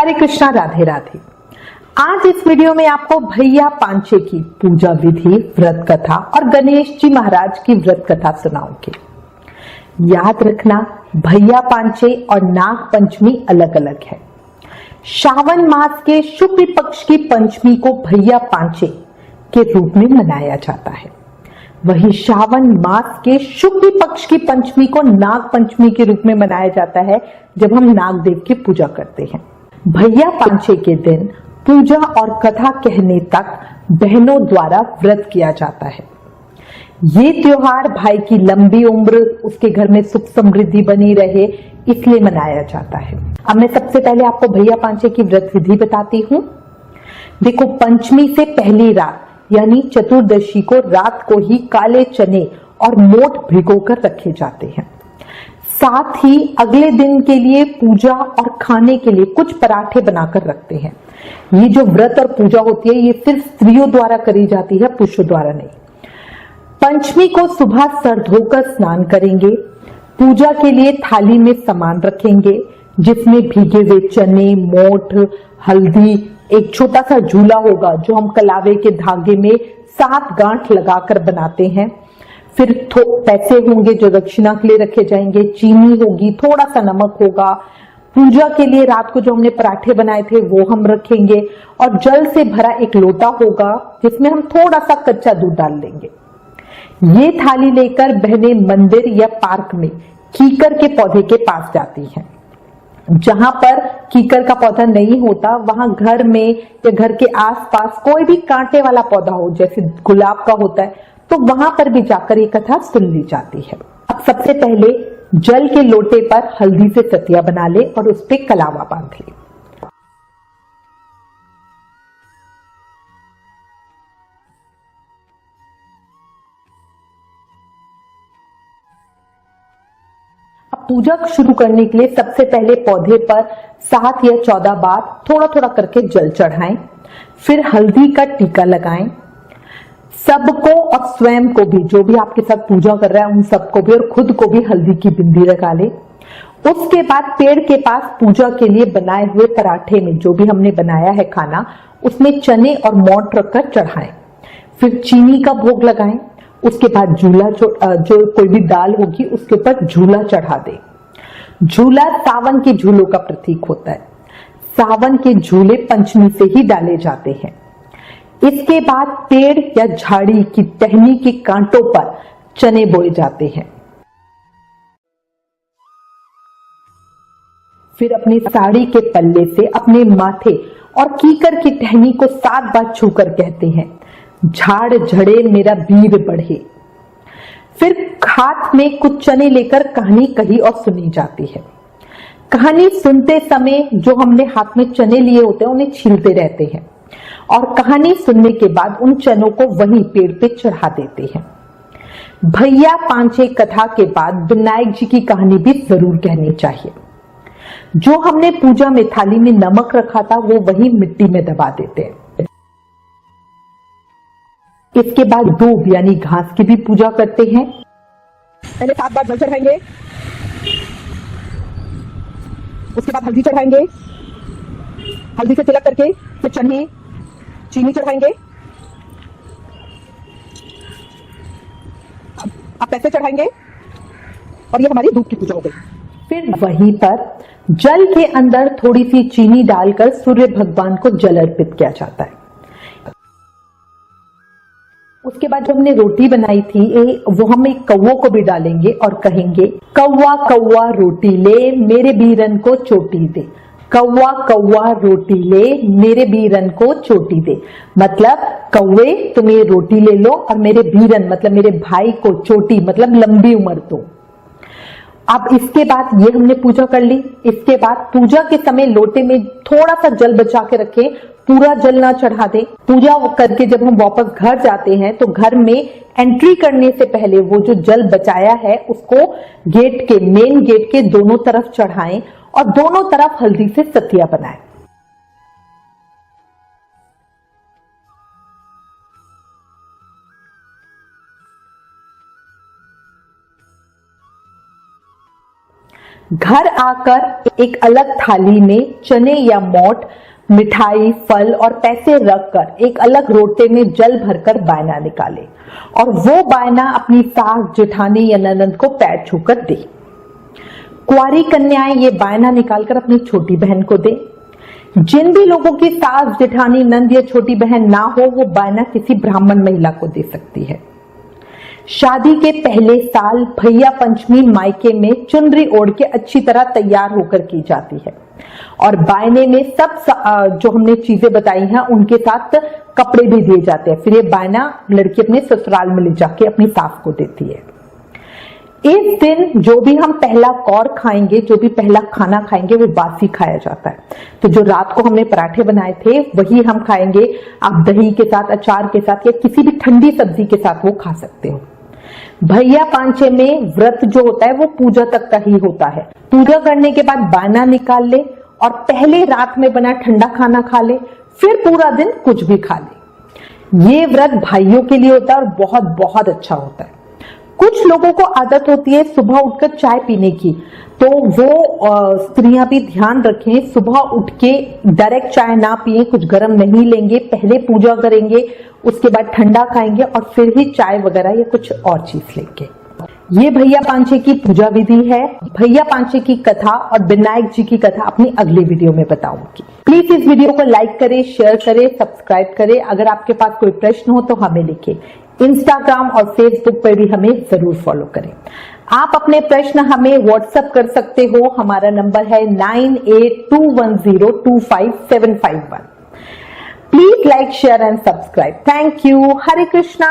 हरे कृष्णा, राधे राधे। आज इस वीडियो में आपको भैया पांचे की पूजा विधि, व्रत कथा और गणेश जी महाराज की व्रत कथा सुनाऊंगी। याद रखना, भैया पांचे और नाग पंचमी अलग अलग है। श्रावण मास के शुक्ल पक्ष की पंचमी को भैया पांचे के रूप में मनाया जाता है। वही श्रावण मास के शुक्ल पक्ष की पंचमी को नाग पंचमी के रूप में मनाया जाता है, जब हम नाग देव की पूजा करते हैं। भैया पांचे के दिन पूजा और कथा कहने तक बहनों द्वारा व्रत किया जाता है। ये त्योहार भाई की लंबी उम्र, उसके घर में सुख समृद्धि बनी रहे, इसलिए मनाया जाता है। अब मैं सबसे पहले आपको भैया पांचे की व्रत विधि बताती हूँ। देखो, पंचमी से पहली रात यानी चतुर्दशी को रात को ही काले चने और मोठ भिगोकर रखे जाते हैं। साथ ही अगले दिन के लिए पूजा और खाने के लिए कुछ पराठे बनाकर रखते हैं। ये जो व्रत और पूजा होती है, ये सिर्फ स्त्रियों द्वारा करी जाती है, पुरुषों द्वारा नहीं। पंचमी को सुबह सर धोकर स्नान करेंगे। पूजा के लिए थाली में सामान रखेंगे, जिसमें भीगे हुए चने, मोठ, हल्दी, एक छोटा सा झूला होगा जो हम कलावे के धागे में 7 गांठ लगाकर बनाते हैं। फिर पैसे होंगे जो दक्षिणा के लिए रखे जाएंगे, चीनी होगी, थोड़ा सा नमक होगा। पूजा के लिए रात को जो हमने पराठे बनाए थे वो हम रखेंगे, और जल से भरा एक लोटा होगा जिसमें हम थोड़ा सा कच्चा दूध डाल लेंगे। ये थाली लेकर बहनें मंदिर या पार्क में कीकर के पौधे के पास जाती हैं। जहां पर कीकर का पौधा नहीं होता, वहां घर में या घर के आसपास कोई भी कांटे वाला पौधा हो, जैसे गुलाब का होता है, तो वहां पर भी जाकर ये कथा सुन ली जाती है। अब सबसे पहले जल के लोटे पर हल्दी से सतिया बना ले और उस पर कलावा बांध ले। अब पूजा शुरू करने के लिए सबसे पहले पौधे पर 7 या 14 बार थोड़ा थोड़ा करके जल चढ़ाएं। फिर हल्दी का टीका लगाएं। सबको और स्वयं को भी, जो भी आपके साथ पूजा कर रहा है उन सबको भी, और खुद को भी हल्दी की बिंदी लगा ले। उसके बाद पेड़ के पास पूजा के लिए बनाए हुए पराठे में, जो भी हमने बनाया है खाना, उसमें चने और मोठ रखकर चढ़ाएं। फिर चीनी का भोग लगाएं। उसके बाद झूला, जो कोई भी दाल होगी उसके ऊपर झूला चढ़ा दे। झूला सावन के झूलों का प्रतीक होता है। सावन के झूले पंचमी से ही डाले जाते हैं। इसके बाद पेड़ या झाड़ी की टहनी के कांटों पर चने बोए जाते हैं। फिर अपनी साड़ी के पल्ले से अपने माथे और कीकर की टहनी को 7 बार छूकर कहते हैं, झाड़ झड़े मेरा वीर बढ़े। फिर हाथ में कुछ चने लेकर कहानी कही और सुनी जाती है। कहानी सुनते समय जो हमने हाथ में चने लिए होते हैं उन्हें छीलते रहते हैं, और कहानी सुनने के बाद उन चनों को वहीं पेड़ पे चढ़ा देते हैं। भैया पांचे कथा के बाद विनायक जी की कहानी भी जरूर कहनी चाहिए। जो हमने पूजा में थाली में नमक रखा था वो वहीं मिट्टी में दबा देते हैं। इसके बाद दूब यानी घास की भी पूजा करते हैं। पहले 7 बार जल चढ़ाएंगे, उसके बाद हल्दी चढ़ाएंगे, हल्दी से तिलक करके फिर चने, चीनी चढ़ाएंगे। अब पैसे चढ़ाएंगे, और ये हमारी धूप की पूजा हो गई। फिर वहीं पर जल के अंदर थोड़ी सी चीनी डालकर सूर्य भगवान को जल अर्पित किया जाता है। उसके बाद जो हमने रोटी बनाई थी वो हम एक कौवों को भी डालेंगे और कहेंगे, कौवा कौवा रोटी ले मेरे बीरन को चोटी दे। कौवा कौवा रोटी ले मेरे बीरन को चोटी दे, मतलब कौवे तुम ये रोटी ले लो और मेरे बीरन मतलब मेरे भाई को चोटी मतलब लंबी उम्र दो। अब इसके बाद ये हमने पूजा कर ली। इसके बाद पूजा के समय लोटे में थोड़ा सा जल बचा के रखें, पूरा जल ना चढ़ा दें। पूजा करके जब हम वापस घर जाते हैं तो घर में एंट्री करने से पहले वो जो जल बचाया है उसको मेन गेट के दोनों तरफ चढ़ाएं और दोनों तरफ हल्दी से सतिया बनाएं। घर आकर एक अलग थाली में चने या मोठ, मिठाई, फल और पैसे रखकर एक अलग रोटे में जल भरकर बायना निकाले और वो बायना अपनी सास, जेठानी या ननंद को पैर छूकर दे। कुंवारी कन्याएं ये बायना निकालकर अपनी छोटी बहन को दे। जिन भी लोगों की सास, जेठानी, नंद या छोटी बहन ना हो, वो बायना किसी ब्राह्मण महिला को दे सकती है। शादी के पहले साल भैया पंचमी मायके में चुनरी ओढ़ के अच्छी तरह तैयार होकर की जाती है और बायने में सब जो हमने चीजें बताई हैं उनके साथ कपड़े भी दिए जाते हैं। फिर ये बायना लड़की अपने ससुराल में ले जाके अपनी सास को देती है। इस दिन जो भी हम पहला कौर खाएंगे, जो भी पहला खाना खाएंगे, वो बासी खाया जाता है। तो जो रात को हमने पराठे बनाए थे वही हम खाएंगे। आप दही के साथ, अचार के साथ या किसी भी ठंडी सब्जी के साथ वो खा सकते हो। भैया पांचे में व्रत जो होता है वो पूजा तक का ही होता है। पूजा करने के बाद बायना निकाल ले और पहले रात में बना ठंडा खाना खा ले, फिर पूरा दिन कुछ भी खा ले। ये व्रत भाइयों के लिए होता है और बहुत बहुत अच्छा होता है। कुछ लोगों को आदत होती है सुबह उठकर चाय पीने की, तो वो स्त्रियां भी ध्यान रखें, सुबह उठ के डायरेक्ट चाय ना पिए, कुछ गर्म नहीं लेंगे, पहले पूजा करेंगे, उसके बाद ठंडा खाएंगे और फिर ही चाय वगैरह या कुछ और चीज लेंगे। ये भैया पांचे की पूजा विधि है। भैया पांचे की कथा और विनायक जी की कथा अपनी अगली वीडियो में बताऊंगी। प्लीज इस वीडियो को लाइक करें, शेयर करें, सब्सक्राइब करें। अगर आपके पास कोई प्रश्न हो तो हमें लिखें। इंस्टाग्राम और फेसबुक पर भी हमें जरूर फॉलो करें। आप अपने प्रश्न हमें व्हाट्सएप कर सकते हो। हमारा नंबर है 9821025751। Please like, share and subscribe. Thank you. Hare Krishna.